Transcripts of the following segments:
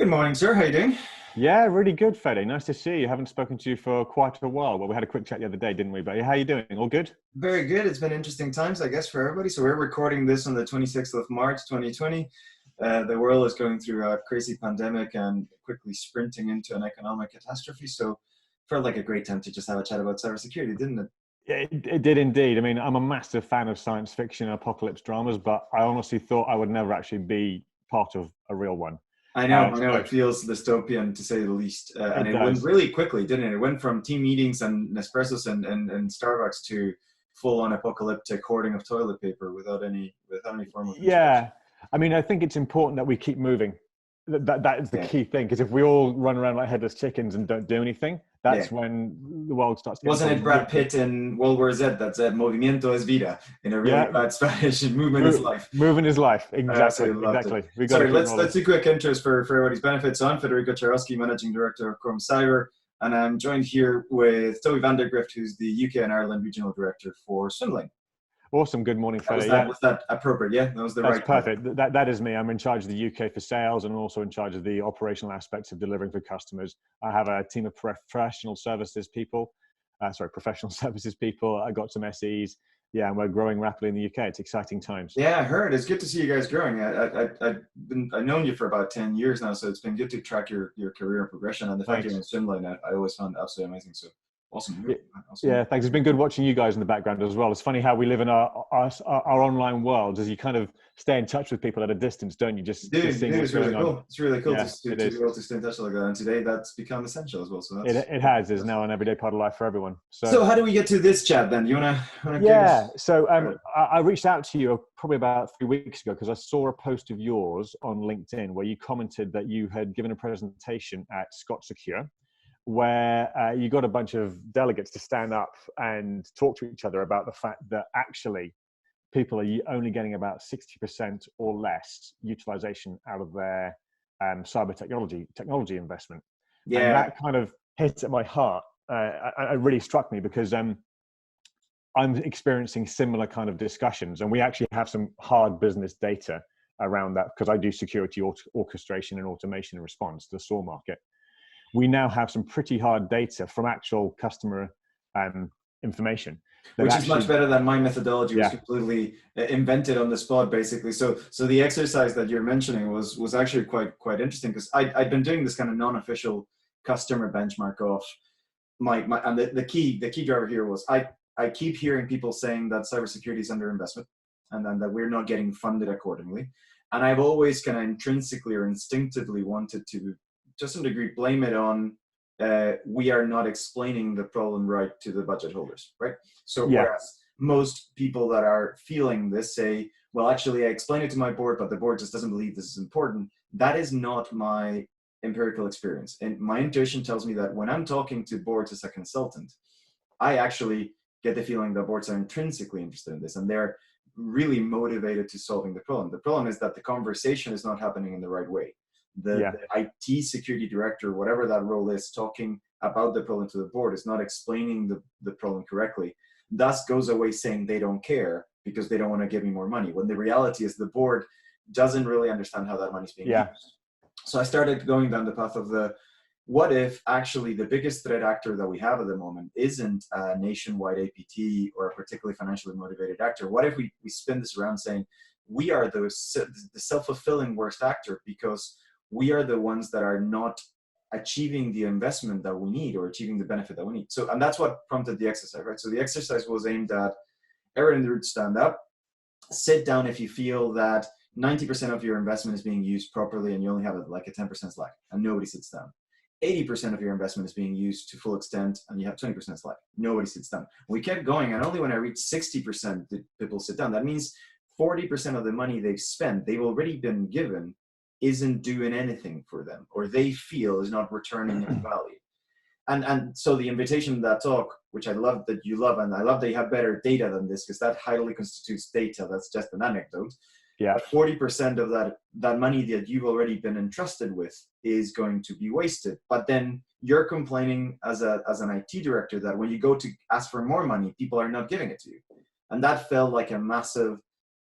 Good morning, sir. How you doing? Yeah, really good, Fede. Nice to see you. Haven't spoken to you for quite a while. Well, we had a quick chat the other day, didn't we? But how you doing? All good? Very good. It's been interesting times, I guess, for everybody. So we're recording this on the 26th of March, 2020. The world is going through a crazy pandemic and quickly sprinting into an economic catastrophe. So felt like a great time to just have a chat about cybersecurity, didn't it? Yeah, it did indeed. I mean, I'm a massive fan of science fiction and apocalypse dramas, but I honestly thought I would never actually be part of a real one. I know. So It feels dystopian to say the least. And it it went does. really quickly, didn't it? It went from team meetings and Nespressos and Starbucks to full-on apocalyptic hoarding of toilet paper without any form of introduction. Yeah. I mean, I think it's important that we keep moving. That is the Yeah. key thing, because if we all run around like headless chickens and don't do anything, Yeah. that's when the world starts getting Wasn't it problems. Brad Pitt in World War Z that said "Movimiento es vida" in a really Yeah, bad Spanish? Movement is life. moving is life. I Exactly, absolutely loved it. exactly. We got to Sorry, keep let's rolling. do quick intros for everybody's benefit. So I'm Federico Charowski, Managing Director of Quorum Cyber, and I'm joined here with Toby van der Grift, who's the UK and Ireland Regional Director for Swindling. Awesome. Good morning, That was Freddie. that Yeah, was that appropriate? Yeah, that was the that's right word. perfect. That is me. I'm in charge of the UK for sales, and I'm also in charge of the operational aspects of delivering for customers. I have a team of professional services people. Professional services people. I got some SEs. Yeah, and we're growing rapidly in the UK. It's exciting times. Yeah, I heard. It's good to see you guys growing. I've known you for about 10 years now, so it's been good to track your career and progression. And the fact you're in Thanks. Swindling, I always found absolutely amazing. So awesome. Yeah, Awesome. yeah, thanks. It's been good watching you guys in the background as well. It's funny how we live in our online worlds, as you kind of stay in touch with people at a distance, don't you? Just Dude, seeing what's it's really going on. cool. It's really cool Yeah, to it be is. able to stay in touch like that. And today that's become essential as well. So It has is now an everyday part of life for everyone. so So how do we get to this chat then? You wanna give yeah, us so I reached out to you probably about 3 weeks ago because I saw a post of yours on LinkedIn where you commented that you had given a presentation at Scott Secure, where you got a bunch of delegates to stand up and talk to each other about the fact that actually people are only getting about 60% or less utilization out of their cyber technology investment. And Yeah. that kind of hit at my heart. It really struck me because I'm experiencing similar kind of discussions, and we actually have some hard business data around that because I do security orchestration and automation and response to the SOAR market. We now have some pretty hard data from actual customer information. Which is much better than my methodology was Yeah, completely invented on the spot, basically. So the exercise that you're mentioning was actually quite interesting because I'd been doing this kind of non-official customer benchmark of my and the key driver here was I keep hearing people saying that cybersecurity is underinvestment and then that we're not getting funded accordingly. And I've always kind of intrinsically or instinctively wanted to, to some degree, blame it on we are not explaining the problem right to the budget holders, right? So yeah, whereas most people that are feeling this say, well, actually, I explained it to my board, but the board just doesn't believe this is important. That is not my empirical experience. And my intuition tells me that when I'm talking to boards as a consultant, I actually get the feeling that boards are intrinsically interested in this and they're really motivated to solving the problem. The problem is that the conversation is not happening in the right way. yeah, The IT security director, whatever that role is, talking about the problem to the board is not explaining the problem correctly. Thus goes away saying they don't care because they don't want to give me more money. When the reality is the board doesn't really understand how that money is being yeah, used. So I started going down the path of the what if actually the biggest threat actor that we have at the moment isn't a nationwide APT or a particularly financially motivated actor? What if we spin this around saying we are the self-fulfilling worst actor because we are the ones that are not achieving the investment that we need or achieving the benefit that we need. So, and that's what prompted the exercise, right? So the exercise was aimed at everyone in the room to stand up, sit down if you feel that 90% of your investment is being used properly and you only have like a 10% slack and nobody sits down. 80% of your investment is being used to full extent and you have 20% slack. Nobody sits down. We kept going, and only when I reached 60% did people sit down. That means 40% of the money they've spent, they've already been given, isn't doing anything for them, or they feel is not returning any value. And so the invitation to that talk, which I love that you love, and I love that you have better data than this, because that highly constitutes data. That's just an anecdote. yeah, 40% of that money that you've already been entrusted with is going to be wasted. But then you're complaining as an IT director that when you go to ask for more money, people are not giving it to you. And that felt like a massive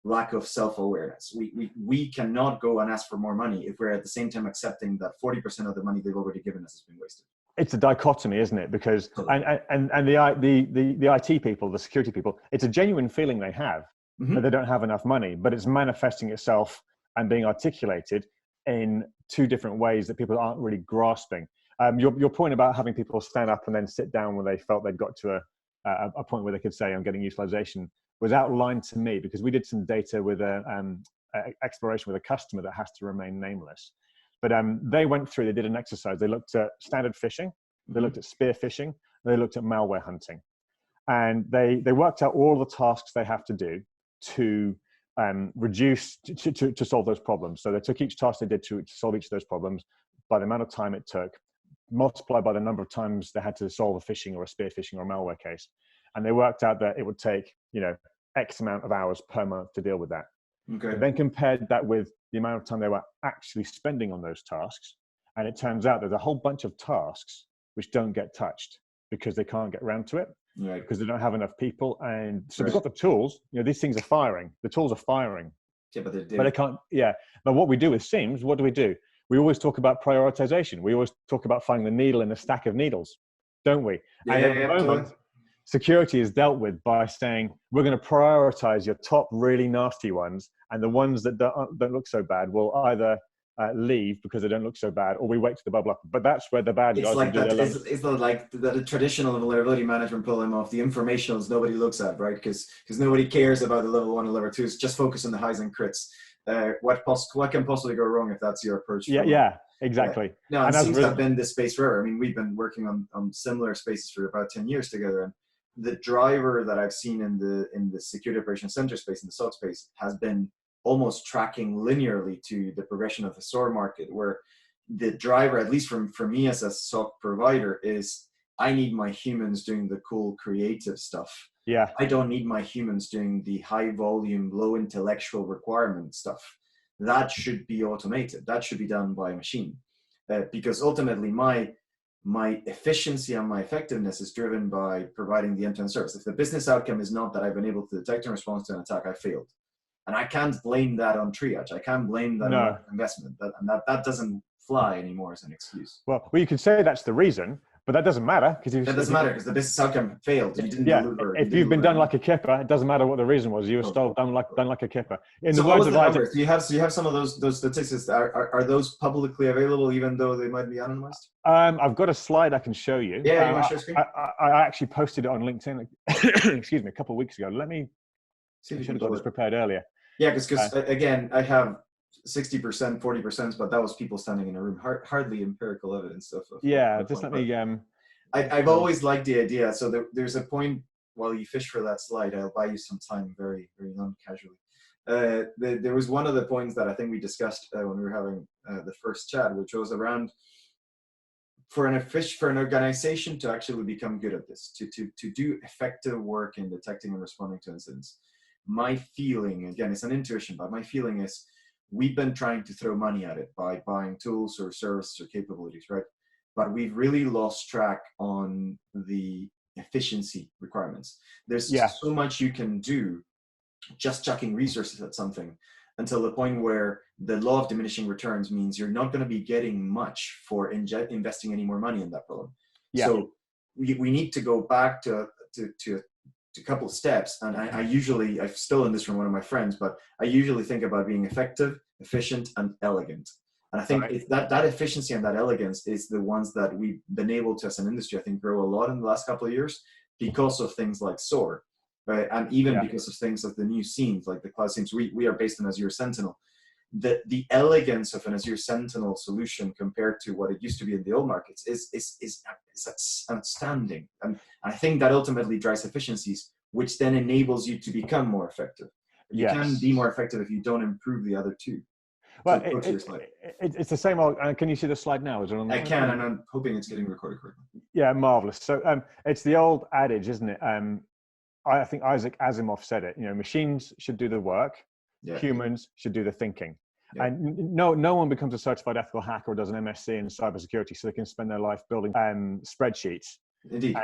lack of self-awareness. We cannot go and ask for more money if we're at the same time accepting that 40% of the money they've already given us has been wasted. It's a dichotomy, isn't it? Because and the IT people, the security people, it's a genuine feeling they have that they don't have enough money, but it's manifesting itself and being articulated in two different ways that people aren't really grasping. Your point about having people stand up and then sit down when they felt they'd got to a point where they could say, I'm getting utilization, was outlined to me because we did some data with exploration with a customer that has to remain nameless. But they went through, they did an exercise. They looked at standard phishing, they looked at spear phishing, they looked at malware hunting. And they worked out all the tasks they have to do to reduce, to solve those problems. So they took each task they did to solve each of those problems by the amount of time it took, multiplied by the number of times they had to solve a phishing or a spear phishing or a malware case. And they worked out that it would take, X amount of hours per month to deal with that. Okay. Then compared that with the amount of time they were actually spending on those tasks. And it turns out there's a whole bunch of tasks which don't get touched because they can't get around to it, right, because they don't have enough people. And so they've got the tools, these things are firing. The tools are firing. Yeah, but they can't, But what we do with SIEMs, what do? We always talk about prioritization. We always talk about finding the needle in a stack of needles, don't we? Yeah, and at the moment, security is dealt with by saying, we're going to prioritize your top really nasty ones, and the ones that don't look so bad will either leave because they don't look so bad, or we wait to the bubble up. But that's where the bad guys like do their it's like the traditional vulnerability management problem of the informationals nobody looks at, right? Because nobody cares about the level 1 and level 2. It's just focus on the highs and crits. What can possibly go wrong if that's your approach? Yeah, exactly. No, it seems to have been this space forever. I mean, we've been working on similar spaces for about 10 years together, and the driver that I've seen in the security operations center space, in the SOC space, has been almost tracking linearly to the progression of the SOAR market, where the driver, at least for me as a SOC provider, is I need my humans doing the cool creative stuff. Yeah. I don't need my humans doing the high volume, low intellectual requirement stuff. That should be automated. That should be done by a machine. Because ultimately my efficiency and my effectiveness is driven by providing the end-to-end service. If the business outcome is not that I've been able to detect and respond to an attack, I failed. And I can't blame that on triage. I can't blame that on investment. That doesn't fly anymore as an excuse. Well, you could say that's the reason, but that doesn't matter because that doesn't matter because the business outcome failed. You didn't deliver. If you've been done like a kipper, it doesn't matter what the reason was. You were still done like a kipper. In the words of numbers, do you have some of those statistics? Are those publicly available, even though they might be anonymized? I've got a slide I can show you. Yeah, you want to share screen? I actually posted it on LinkedIn. Excuse me, a couple of weeks ago. Let me see. I should have got this prepared earlier. Yeah, because again, I have 60%, 40%, but that was people standing in a room. Hardly empirical evidence stuff. Just let me. I've always liked the idea. So there's a point while you fish for that slide. I'll buy you some time, very, very non-casually. There was one of the points that I think we discussed when we were having the first chat, which was around for an organization to actually become good at this, to do effective work in detecting and responding to incidents. My feeling, again, it's an intuition, but my feeling is we've been trying to throw money at it by buying tools or services or capabilities, right? But we've really lost track on the efficiency requirements. There's so much you can do just chucking resources at something until the point where the law of diminishing returns means you're not going to be getting much for investing any more money in that problem. Yeah. So we need to go back to a couple of steps. And I'm still in this from one of my friends, but I usually think about being effective, efficient, and elegant. And I think that efficiency and that elegance is the ones that we've been able to, as an industry, I think, grow a lot in the last couple of years because of things like SOAR, right? And even because of things like the new SIEMs, like the cloud SIEMs. We are based on Azure Sentinel. The elegance of an Azure Sentinel solution compared to what it used to be in the old markets is outstanding. And I think that ultimately drives efficiencies, which then enables you to become more effective. You can be more effective if you don't improve the other two. Well, it's the same old. Can you see the slide now? Is it on the I can, and I'm hoping it's getting recorded correctly. Yeah, marvelous. So it's the old adage, isn't it? I think Isaac Asimov said it. Machines should do the work. Yeah. Humans should do the thinking. Yeah. And no one becomes a certified ethical hacker or does an MSc in cybersecurity so they can spend their life building spreadsheets. Indeed.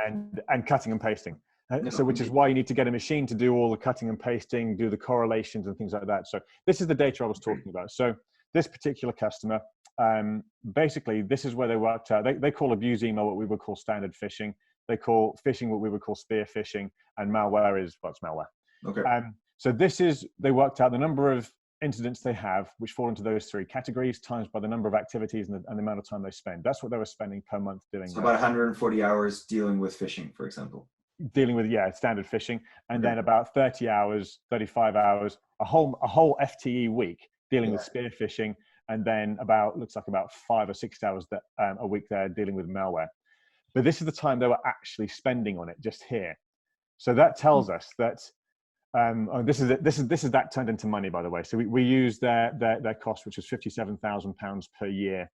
and cutting and pasting. No, So which is indeed. why you need to get a machine to do all the cutting and pasting, do the correlations and things like that. So this is the data I was talking about. So this particular customer, basically, this is where they worked out. They call abuse email what we would call standard phishing. They call phishing what we would call spear phishing, and malware is what's malware. Okay. So they worked out the number of incidents they have, which fall into those three categories, times by the number of activities and the amount of time they spend. That's what they were spending per month doing. So about 140 hours dealing with phishing, for example. Dealing with standard phishing, and Okay. then about 30 hours, 35 hours, a whole FTE week dealing with spear phishing, and then looks like about 5 or 6 hours a week they're dealing with malware. But this is the time they were actually spending on it, just here. So that tells us that this is that turned into money, by the way. So we use their cost, which was £57,000 per year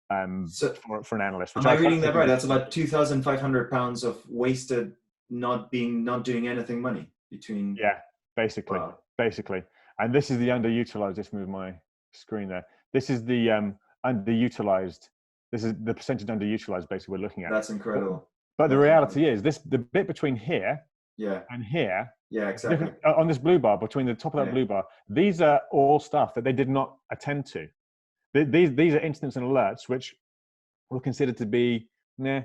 for an analyst. Am I reading that right? That's about £2,500 of wasted not doing anything money between. Yeah, basically. Wow. Basically. And this is the underutilized. Just move my screen there. This is the underutilized. This is the percentage underutilized, basically, we're looking at. That's incredible. But the reality is the bit between here and here. Yeah, exactly. On this blue bar, between the top of that blue bar, these are all stuff that they did not attend to. These are incidents and alerts which were considered to be, nah.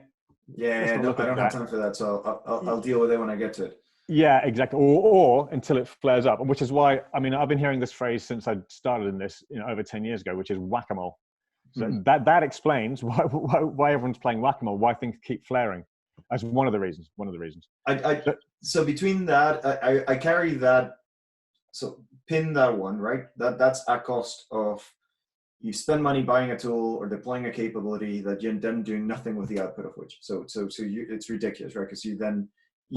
Yeah, no, I don't have time for that, so I'll deal with it when I get to it. Yeah, exactly. Or until it flares up, which is why, I mean, I've been hearing this phrase since I started in this, over 10 years ago, which is whack-a-mole. So that explains why everyone's playing whack-a-mole, why things keep flaring. That's one of the reasons. So between that, I carry that. So pin that one, right? That's a cost of you spend money buying a tool or deploying a capability that you're then doing nothing with the output of which. So it's ridiculous, right? Because you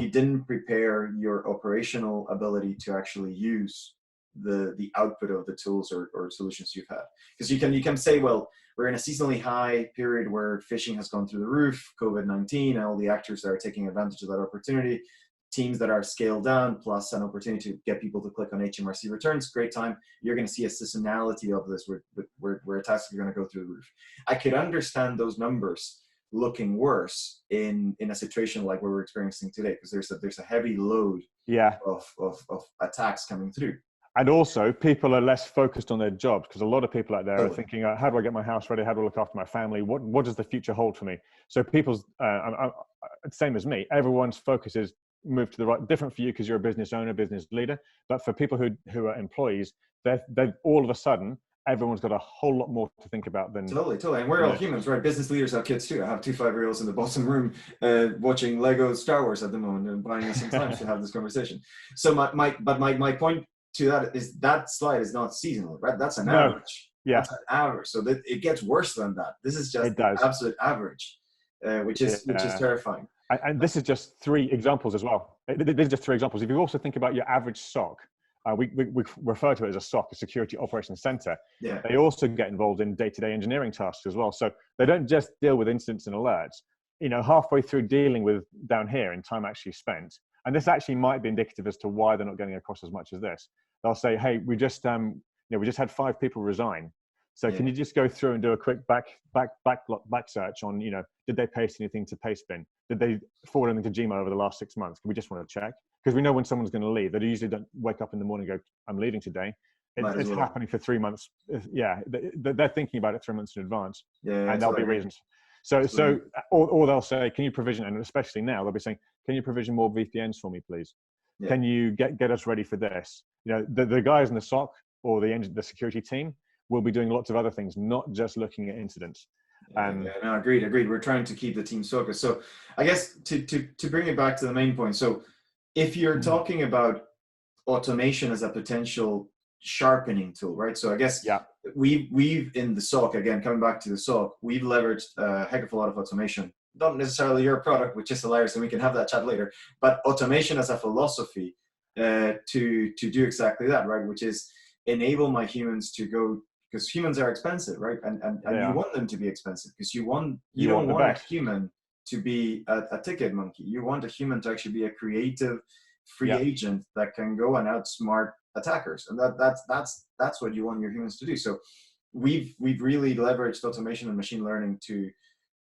didn't prepare your operational ability to actually use the output of the tools or solutions you've had. Because you can say, well, we're in a seasonally high period where phishing has gone through the roof, COVID-19, and all the actors that are taking advantage of that opportunity, teams that are scaled down, plus an opportunity to get people to click on HMRC returns, great time. You're going to see a seasonality of this where attacks are going to go through the roof. I could understand those numbers looking worse in a situation like what we're experiencing today, because there's a heavy load of attacks coming through. And also, people are less focused on their jobs, because a lot of people out there are thinking, how do I get my house ready? How do I look after my family? What does the future hold for me? So people's, same as me, everyone's focus is moved to the right. Different for you because you're a business owner, business leader. But for people who are employees, they're all of a sudden, everyone's got a whole lot more to think about than. Totally. And we're all humans, right? Business leaders have kids too. I have 2 5-year-olds in the bottom room watching Lego Star Wars at the moment and buying us some time to have this conversation. So my point to that is that slide is not seasonal, right? That's an average. Yeah. That's an average. So that it gets worse than that. This is just the absolute average, which is terrifying. And this is just 3 examples as well. These are just 3 examples. If you also think about your average SOC, we refer to it as a SOC, a Security Operations Center. Yeah. They also get involved in day-to-day engineering tasks as well. So they don't just deal with incidents and alerts. Halfway through dealing with down here in time actually spent, and this actually might be indicative as to why they're not getting across as much as this. They'll say, hey, we just had 5 people resign. So can you just go through and do a quick back search on, did they paste anything to Pastebin? Did they forward anything to Gmail over the last 6 months? We just want to check, because we know when someone's going to leave. They usually don't wake up in the morning and go, I'm leaving today. It's happening for 3 months. Yeah, they're thinking about it 3 months in advance. Yeah, and there'll be reasons. So or they'll say, can you provision, and especially now, they'll be saying, can you provision more VPNs for me, please? Yeah. Can you get us ready for this? The guys in the SOC or the security team will be doing lots of other things, not just looking at incidents. Agreed. We're trying to keep the teams focused. So I guess to bring it back to the main point. So if you're talking about automation as a potential sharpening tool, right? So I guess we've in the SOC, again, coming back to the SOC, we've leveraged a heck of a lot of automation. Not necessarily your product, which is hilarious, and we can have that chat later, but automation as a philosophy to do exactly that, right? Which is enable my humans to go, because humans are expensive, right? And you want them to be expensive, because you don't want a human to be a ticket monkey. You want a human to actually be a creative free agent that can go and outsmart attackers, and that's what you want your humans to do. So we've really leveraged automation and machine learning to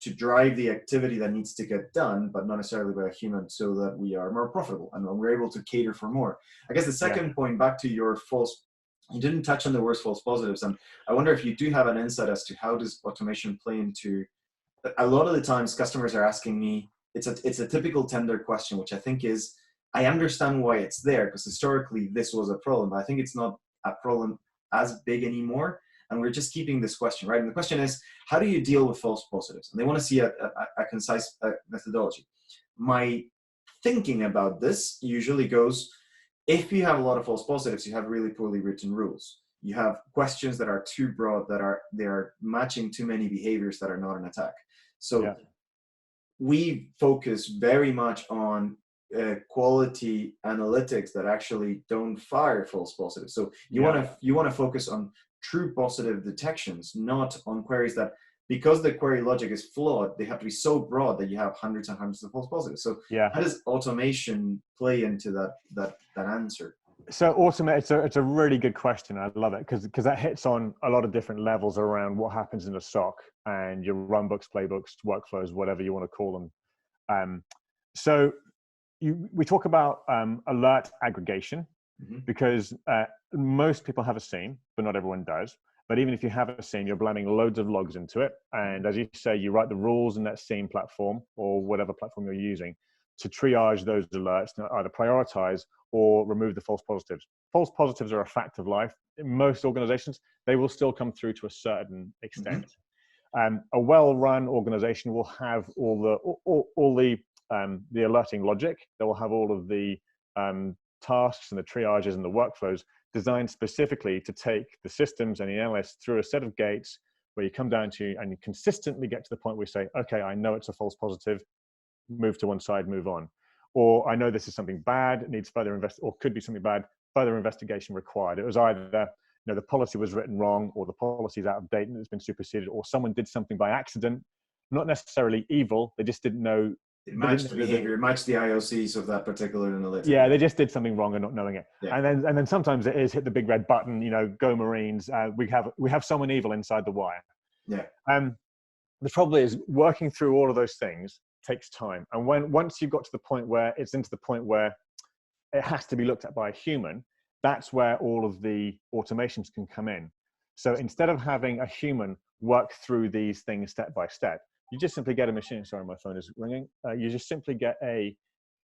to drive the activity that needs to get done, but not necessarily by a human, so that we are more profitable and we're able to cater for more. I guess the second point, back to your you didn't touch on the worst false positives, and I wonder if you do have an insight as to how does automation play into. A lot of the times customers are asking me, it's a typical tender question, which I think is, I understand why it's there, because historically this was a problem, but I think it's not a problem as big anymore. And we're just keeping this question, right? And the question is, how do you deal with false positives? And they want to see a concise methodology. My thinking about this usually goes, if you have a lot of false positives, you have really poorly written rules. You have questions that are too broad, they are matching too many behaviors that are not an attack. So we focus very much on quality analytics that actually don't fire false positives. So you want to focus on true positive detections, not on queries that, because the query logic is flawed, they have to be so broad that you have hundreds and hundreds of false positives. So how does automation play into that answer? So it's a really good question. I love it because that hits on a lot of different levels around what happens in the SOC and your runbooks, playbooks, workflows, whatever you want to call them. So we talk about alert aggregation, because most people have a scene, but not everyone does. But even if you have a scene, you're blending loads of logs into it. And as you say, you write the rules in that scene platform or whatever platform you're using to triage those alerts, to either prioritize or remove the false positives. False positives are a fact of life. In most organizations, they will still come through to a certain extent. A well-run organization will have all the alerting logic. They will have all of the tasks and the triages and the workflows designed specifically to take the systems and the analysts through a set of gates where you come down to and you consistently get to the point where you say, okay, I know it's a false positive, move to one side, move on. Or I know this is something bad, it needs further or could be something bad, further investigation required. It was either the policy was written wrong, or the policy is out of date and it's been superseded, or someone did something by accident, not necessarily evil, they just didn't know. It matched the behavior, it matched the IOCs of that particular analytic. Yeah, they just did something wrong and not knowing it. And then sometimes it is hit the big red button, go Marines, we have someone evil inside the wire. The trouble is, working through all of those things takes time. And once you've got to the point where it's into the point where it has to be looked at by a human, that's where all of the automations can come in. So instead of having a human work through these things step by step, you just simply get a machine. Sorry, my phone is ringing. You just simply get a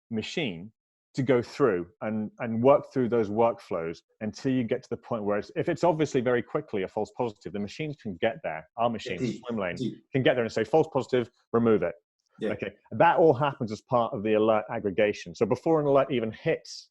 machine to go through and work through those workflows until you get to the point where if it's obviously very quickly a false positive, the machines can get there. Our machines, swim lane, can get there and say false positive, remove it. Okay, that all happens as part of the alert aggregation. So before an alert even hits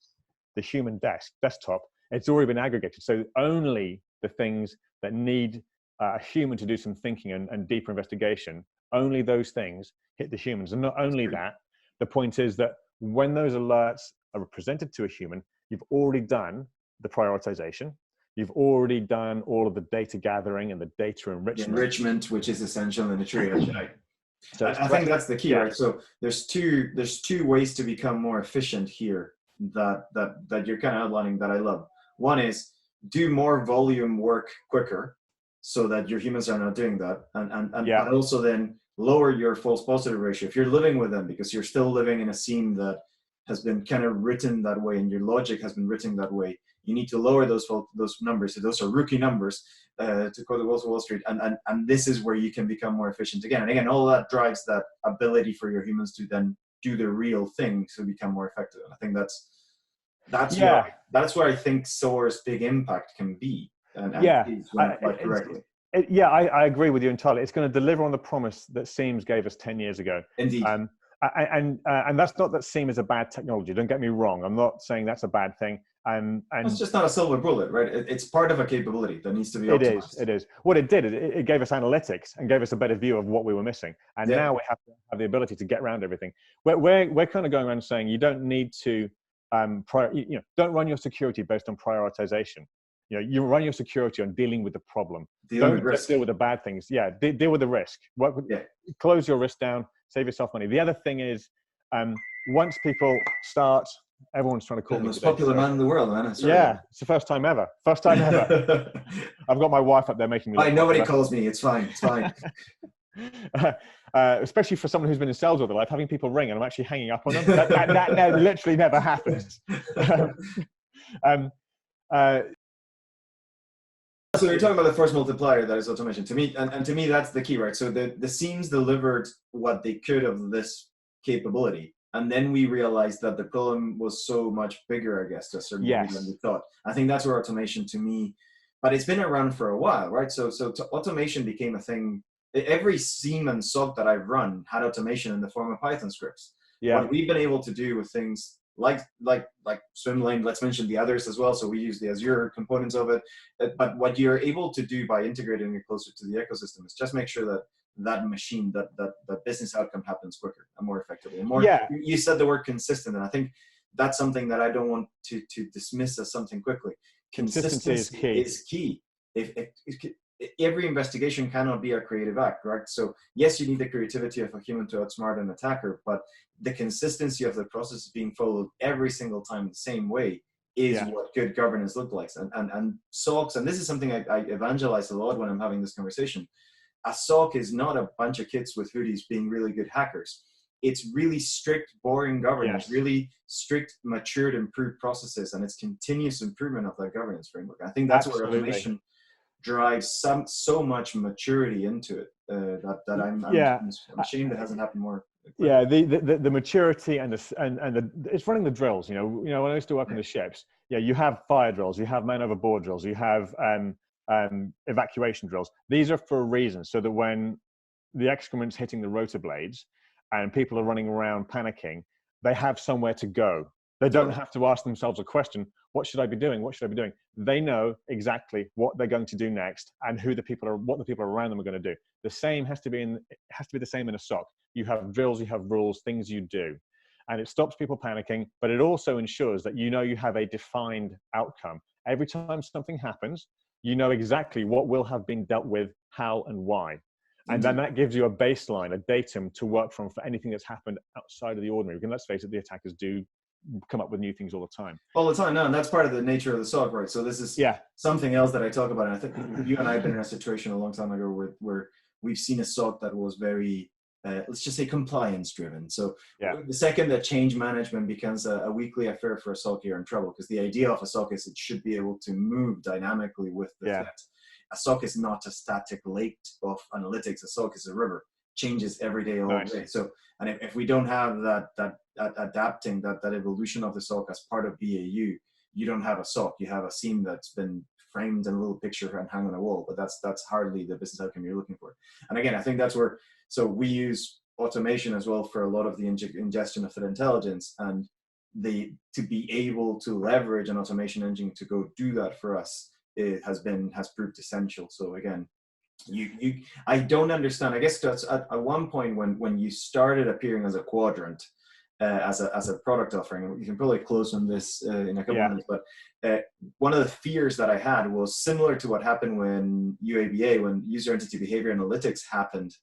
the human desktop, it's already been aggregated. So only the things that need a human to do some thinking and deeper investigation, only those things hit the humans. And not only that, the point is that when those alerts are presented to a human, you've already done the prioritization. You've already done all of the data gathering and the data enrichment. Enrichment, which is essential in the triage. So I think that's the key, right? So there's two ways to become more efficient here that you're kind of outlining that I love. One is do more volume work quicker, so that your humans are not doing that, and also then lower your false positive ratio. If you're living with them, because you're still living in a scene that has been kind of written that way and your logic has been written that way, you need to lower those numbers. So those are rookie numbers, to quote the Wolf of Wall Street, and this is where you can become more efficient again. And again, all of that drives that ability for your humans to then do the real thing to become more effective. And I think that's where I think SOAR's big impact can be. Correctly. I agree with you entirely. It's going to deliver on the promise that Seams gave us 10 years ago. Indeed. And that's not that Seam is a bad technology. Don't get me wrong. I'm not saying that's a bad thing. And it's just not a silver bullet, right? It's part of a capability that needs to be optimized. It is. What it did, it gave us analytics and gave us a better view of what we were missing. And now we have to have the ability to get around everything. We're kind of going around saying you don't need to, don't run your security based on prioritization. You run your security on dealing with the problem. Don't just deal with the bad things. Deal with the risk. Close your risk down, save yourself money. The other thing is, once people start, everyone's trying to call me. The most popular man in the world, man. It's the first time ever. I've got my wife up there making me. Nobody calls me. It's fine. Especially for someone who's been in sales all their life, having people ring and I'm actually hanging up on them. That literally never happens. um, uh, So you're talking about the force multiplier that is automation. To me, and to me, that's the key, right? So the Seams delivered what they could of this capability. And then we realized that the problem was so much bigger, I guess, to a certain degree than we thought. I think that's where automation, to me, but it's been around for a while, right? So automation became a thing. Every Seam and SOC that I've run had automation in the form of Python scripts. Yeah. What we've been able to do with things like Swimlane, let's mention the others as well. So we use the Azure components of it. But what you're able to do by integrating it closer to the ecosystem is just make sure that that machine, that business outcome happens quicker and more effectively. And more, you said the word consistent, and I think that's something that I don't want to dismiss as something quickly. Consistency is key. If every investigation cannot be a creative act, right? So yes, you need the creativity of a human to outsmart an attacker, but the consistency of the process being followed every single time the same way is what good governance looks like. And SOCs, and this is something I evangelize a lot when I'm having this conversation. A SOC is not a bunch of kids with hoodies being really good hackers. It's really strict, boring governance, really strict, matured, improved processes, and it's continuous improvement of that governance framework. I think that's where automation drives so much maturity into it that I'm ashamed it hasn't happened more. Yeah, the maturity and it's running the drills. You know, when I used to work on the ships, you have fire drills, you have man overboard drills, you have evacuation drills. These are for a reason, so that when the excrement's hitting the rotor blades and people are running around panicking, they have somewhere to go. They don't have to ask themselves a question, what should I be doing? What should I be doing? They know exactly what they're going to do next and what the people around them are going to do. The same has to be the same in a SOC. You have drills, you have rules, things you do. And it stops people panicking, but it also ensures that you have a defined outcome. Every time something happens, you know exactly what will have been dealt with, how and why. And then that gives you a baseline, a datum to work from for anything that's happened outside of the ordinary. Because let's face it, the attackers do come up with new things all the time. All the time, no, and that's part of the nature of the SOC, right? So this is something else that I talk about. And I think you and I have been in a situation a long time ago where we've seen a SOC that was very, let's just say, compliance driven. So the second that change management becomes a weekly affair for a SOC, you're in trouble, because the idea of a SOC is it should be able to move dynamically with the threat. A SOC is not a static lake of analytics. A SOC is a river, changes every day, all day. So, and if we don't have that adapting, that evolution of the SOC as part of BAU, you don't have a SOC. You have a Seam that's been framed in a little picture and hung on a wall, but that's hardly the business outcome you're looking for. And again, I think that's where, so we use automation as well for a lot of the ingestion of threat intelligence, and to be able to leverage an automation engine to go do that for us, it has proved essential. So again, I don't understand. I guess that's at one point when you started appearing as a quadrant, as a product offering, and you can probably close on this in a couple minutes, but one of the fears that I had was similar to what happened when UABA, when user entity behavior analytics happened,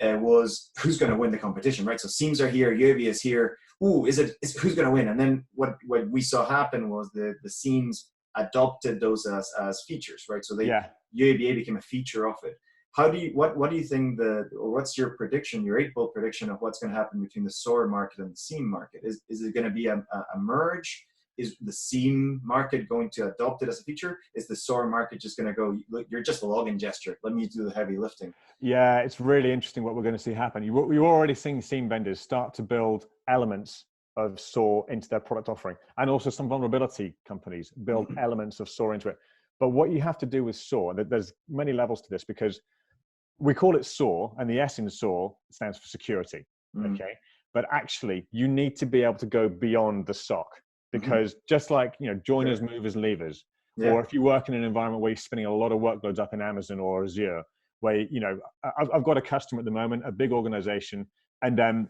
was who's going to win the competition, right? So Seams are here, UABA is here. Who's going to win? And then what we saw happen was the Seams adopted those as features, right? So UABA became a feature of it. What do you think or what's your prediction, your 8-ball prediction of what's going to happen between the SOAR market and the Seam market? Is it going to be a merge? Is the Seam market going to adopt it as a feature? Is the SOAR market just going to go, look, you're just a login gesture, let me do the heavy lifting? Yeah, it's really interesting what we're going to see happen. You're already seeing Seam vendors start to build elements of SOAR into their product offering, and also some vulnerability companies build elements of SOAR into it. But what you have to do with SOAR, there's many levels to this, because we call it SOAR, and the S in SOAR stands for security, okay? But actually, you need to be able to go beyond the SOC, because just like, joiners, movers, levers, or if you work in an environment where you're spinning a lot of workloads up in Amazon or Azure, where, I've got a customer at the moment, a big organization, and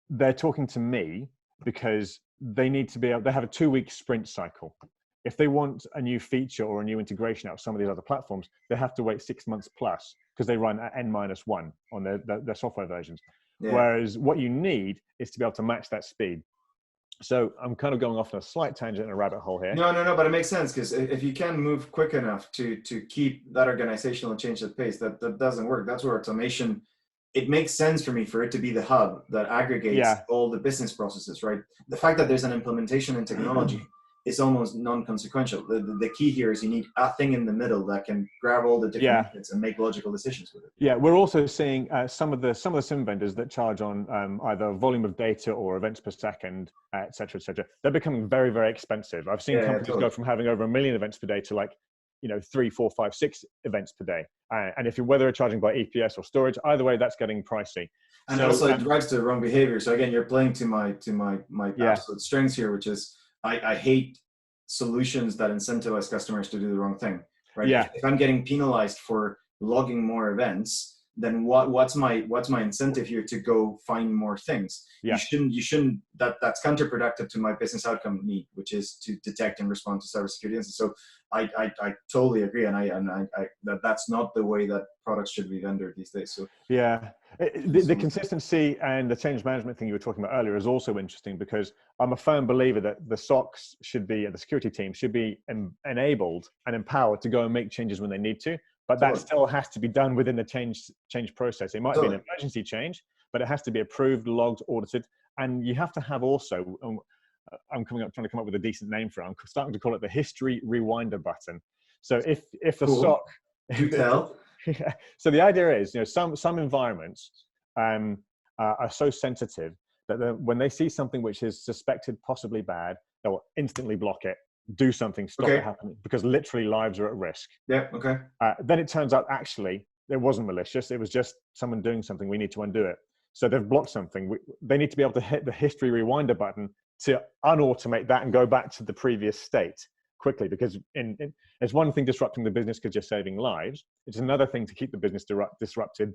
they're talking to me because they need to they have a 2-week sprint cycle. If they want a new feature or a new integration out of some of these other platforms, they have to wait 6 months plus, because they run at N-1 on their software versions. Whereas what you need is to be able to match that speed. So I'm kind of going off on a slight tangent and a rabbit hole here. No, but it makes sense, because if you can move quick enough to keep that organizational change at pace, that doesn't work. That's where automation it makes sense for me for it to be the hub that aggregates Yeah. all the business processes, right? The fact that there's an implementation in technology is almost non-consequential. The key here is you need a thing in the middle that can grab all the different Yeah. inputs and make logical decisions with it. Yeah, we're also seeing some of the SIM vendors that charge on either volume of data or events per second, et cetera, et cetera. They're becoming very, very expensive. I've seen companies Totally. go from having over 1 million events per day to like, 3, 4, 5, 6 events per day. And if you're whether charging by EPS or storage, either way, that's getting pricey. And also it drives to the wrong behavior. So again, you're playing to my absolute strengths here, which is I hate solutions that incentivize customers to do the wrong thing, right? Yeah. If I'm getting penalized for logging more events, then what's my incentive here to go find more things? Yeah. You shouldn't that's counterproductive to my business outcome need, which is to detect and respond to cybersecurity incidents. So I totally agree, and that's not the way that products should be rendered these days. So yeah, the consistency and the change management thing you were talking about earlier is also interesting, because I'm a firm believer that the SOCs should be, the security team should be enabled and empowered to go and make changes when they need to, but that still has to be done within the change process. It might be an emergency change, but it has to be approved, logged, audited, and you have to have also, I'm trying to come up with a decent name for it. I'm starting to call it the history rewinder button. So if the SOC, do tell. So the idea is, some environments are so sensitive that when they see something which is suspected possibly bad, they'll instantly block it, do something, stop it happening, because literally lives are at risk. Yeah. Okay. Then it turns out actually it wasn't malicious. It was just someone doing something. We need to undo it. So they've blocked something. They need to be able to hit the history rewinder button to unautomate that and go back to the previous state quickly, because it's one thing disrupting the business because you're saving lives. It's another thing to keep the business disrupted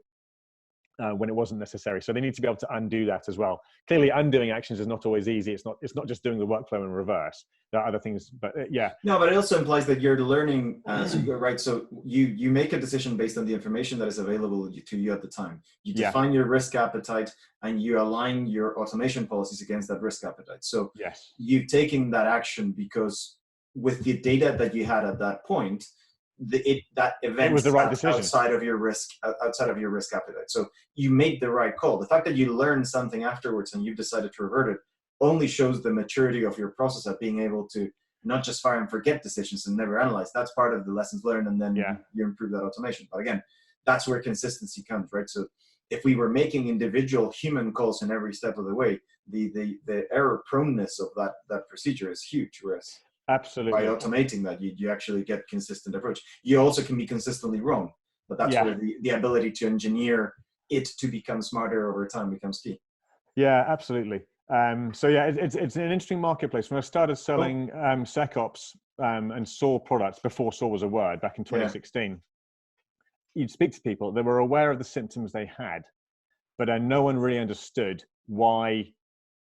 when it wasn't necessary. So they need to be able to undo that as well. Clearly, undoing actions is not always easy. It's not just doing the workflow in reverse. There are other things, but yeah. No, but it also implies that you're learning as you go, right? So you make a decision based on the information that is available to you at the time. You define your risk appetite and you align your automation policies against that risk appetite. So you've taken that action because with the data that you had at that point, that event was the right decision outside of your risk appetite. So you made the right call. The fact that you learned something afterwards and you've decided to revert it only shows the maturity of your process at being able to not just fire and forget decisions and never analyze. That's part of the lessons learned, and then you improve that automation. But again, that's where consistency comes, right? So if we were making individual human calls in every step of the way, the error proneness of that procedure is huge. Whereas absolutely, by automating that, you actually get consistent approach. You also can be consistently wrong, but that's where the ability to engineer it to become smarter over time becomes key. Yeah, absolutely. So yeah, it's an interesting marketplace. When I started selling SecOps and SOAR products before SOAR was a word back in 2016, you'd speak to people that were aware of the symptoms they had, but no one really understood why,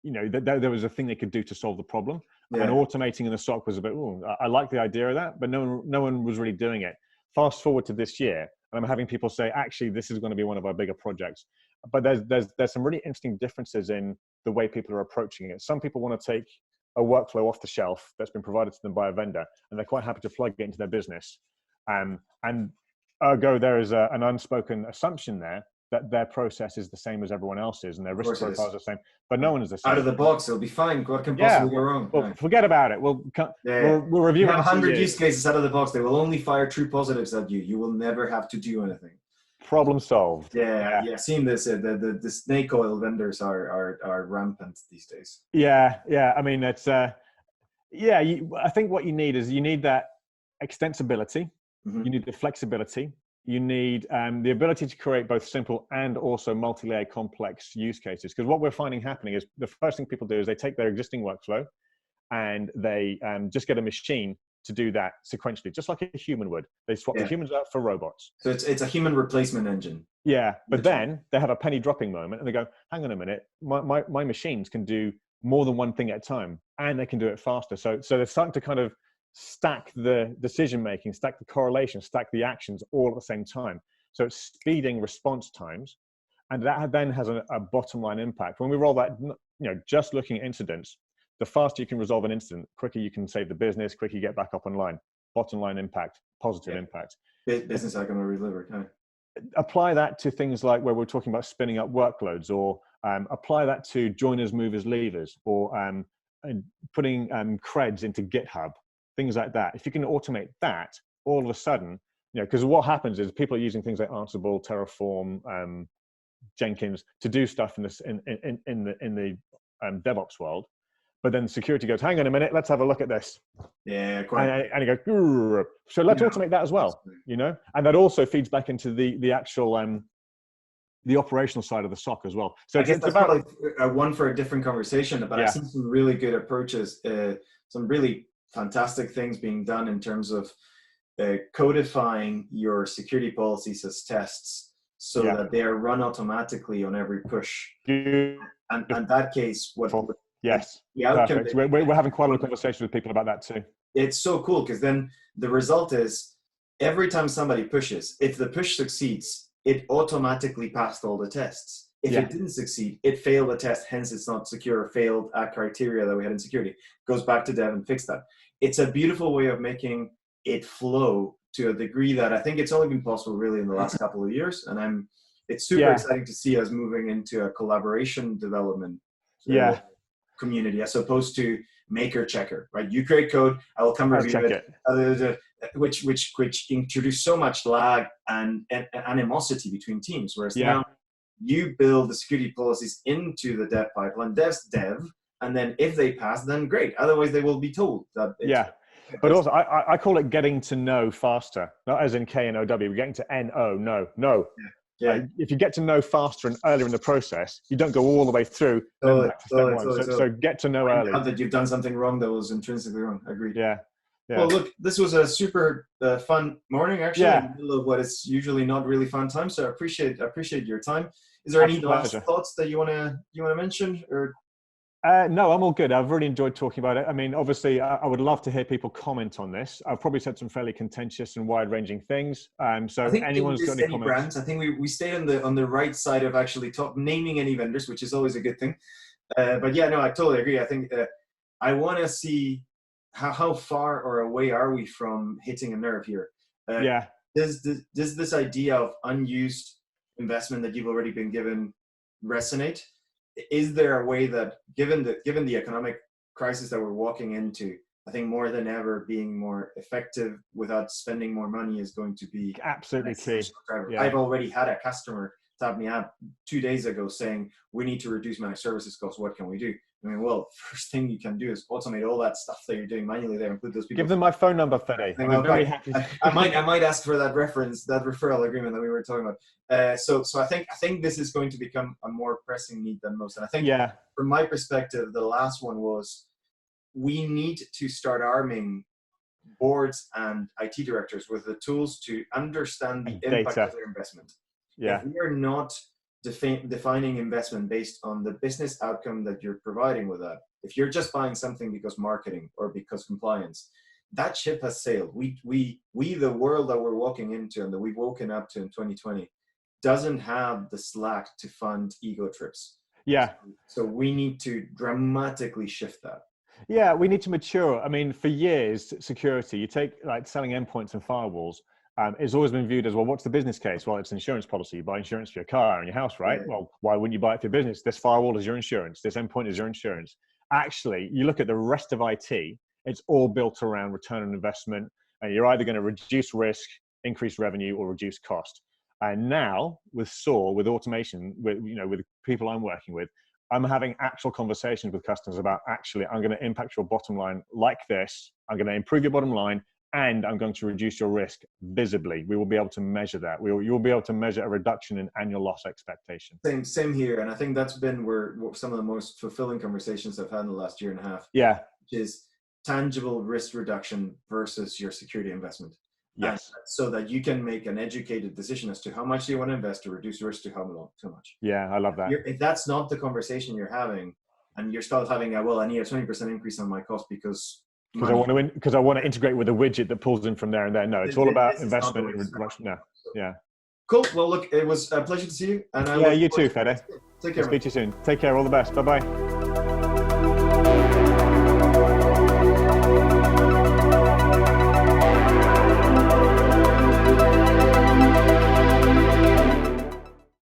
that there was a thing they could do to solve the problem. And automating in the SOC was a bit, I like the idea of that, but no one was really doing it. Fast forward to this year, and I'm having people say, actually, this is going to be one of our bigger projects. But there's some really interesting differences in the way people are approaching it. Some people want to take a workflow off the shelf that's been provided to them by a vendor, and they're quite happy to plug it into their business. And ergo, there is an unspoken assumption there that their process is the same as everyone else's and their risk profile is the same, but no one is the same. Out of the box, it'll be fine. What can possibly go wrong? Well, forget about it. We'll review it. You have 100 use cases out of the box. They will only fire true positives at you. You will never have to do anything. Problem solved. Yeah. Seeing this, the snake oil vendors are rampant these days. Yeah. I mean, it's I think what you need is that extensibility. You need the flexibility. You need the ability to create both simple and also multi-layer complex use cases. Because what we're finding happening is the first thing people do is they take their existing workflow and they just get a machine to do that sequentially, just like a human would. They swap the humans out for robots. So it's a human replacement engine. Yeah, but then they have a penny dropping moment and they go, hang on a minute, my machines can do more than one thing at a time and they can do it faster. So they're starting to kind of stack the decision making, stack the correlation, stack the actions all at the same time. So it's speeding response times, and that then has a bottom line impact. When we roll that, just looking at incidents, the faster you can resolve an incident, quicker you can save the business, quicker you get back up online. Bottom line impact, positive impact. Business outcome delivered. apply that to things like where we're talking about spinning up workloads, or apply that to joiners, movers, leavers, or putting creds into GitHub, things like that. If you can automate that, all of a sudden, because what happens is people are using things like Ansible, Terraform, Jenkins to do stuff in the DevOps world. But then security goes, hang on a minute, let's have a look at this. Yeah, quite. And you go, so let's automate that as well, And that also feeds back into the actual, the operational side of the SOC as well. So I guess that's about one for a different conversation, but I've seen some really good approaches, some really fantastic things being done in terms of codifying your security policies as tests so that they are run automatically on every push. And in that case, yes, perfect. We're having quite a lot of conversations with people about that too. It's so cool because then the result is every time somebody pushes, if the push succeeds, it automatically passed all the tests. If it didn't succeed, it failed the test, hence it's not secure, failed at criteria that we had in security. Goes back to dev and fix that. It's a beautiful way of making it flow to a degree that I think it's only been possible really in the last couple of years. And it's super exciting to see us moving into a collaboration development community as opposed to maker checker, right? You create code, I will come review it, which introduce so much lag and animosity between teams. Whereas now you build the security policies into the dev pipeline, devs dev, and then if they pass, then great. Otherwise, they will be told that. But also, I call it getting to know faster, not as in K-N-O-W. We're getting to N-O, no. If you get to know faster and earlier in the process, you don't go all the way through. So get to know early. Not that you've done something wrong that was intrinsically wrong. Agreed. Yeah. Well, look, this was a super fun morning, actually, in the middle of what is usually not really fun time. So I appreciate your time. Is there any last thoughts that you wanna mention or? No, I'm all good. I've really enjoyed talking about it. I mean, obviously, I would love to hear people comment on this. I've probably said some fairly contentious and wide-ranging things. So if anyone's got any comments, brands, I think we stayed on the right side of actually naming any vendors, which is always a good thing. But yeah, no, I totally agree. I think I want to see how far or away are we from hitting a nerve here. Does this idea of unused investment that you've already been given resonate? Is there a way that, given the economic crisis that we're walking into, I think more than ever being more effective without spending more money is going to be absolutely key. I've already had a customer tap me out 2 days ago saying, we need to reduce managed services costs. What can we do? I mean, well, first thing you can do is automate all that stuff that you're doing manually there and put those people. Give them my phone number, Fede. I'm very happy. I might ask for that referral agreement that we were talking about. So I think this is going to become a more pressing need than most. And I think from my perspective, the last one was we need to start arming boards and IT directors with the tools to understand the impact of their investment. If we are not defining investment based on the business outcome that you're providing with that, if you're just buying something because marketing or because compliance, that ship has sailed. We the world that we're walking into and that we've woken up to in 2020 doesn't have the slack to fund ego trips. So we need to dramatically shift that. We need to mature. I mean, for years, security, you take like selling endpoints and firewalls, it's always been viewed as, well, what's the business case? Well, it's an insurance policy. You buy insurance for your car and your house, right? Well, why wouldn't you buy it for your business? This firewall is your insurance. This endpoint is your insurance. Actually, you look at the rest of IT, it's all built around return on investment. And you're either going to reduce risk, increase revenue, or reduce cost. And now with SOAR, with automation, with people I'm working with, I'm having actual conversations with customers about actually, I'm going to impact your bottom line like this. I'm going to improve your bottom line, and I'm going to reduce your risk visibly. We will be able to measure that. You'll be able to measure a reduction in annual loss expectation. Same here. And I think that's been where some of the most fulfilling conversations I've had in the last year and a half. Which is tangible risk reduction versus your security investment. Yes. And so that you can make an educated decision as to how much do you want to invest to reduce risk to how much. Yeah, I love that. If that's not the conversation you're having, and you're still having I need a 20% increase on my cost because I want to integrate with a widget that pulls in from there and there. No, it's all about investment and reduction. Cool. Well, look, it was a pleasure to see you. And you too, Fede. Take care. Speak to you soon. Take care. All the best. Bye-bye.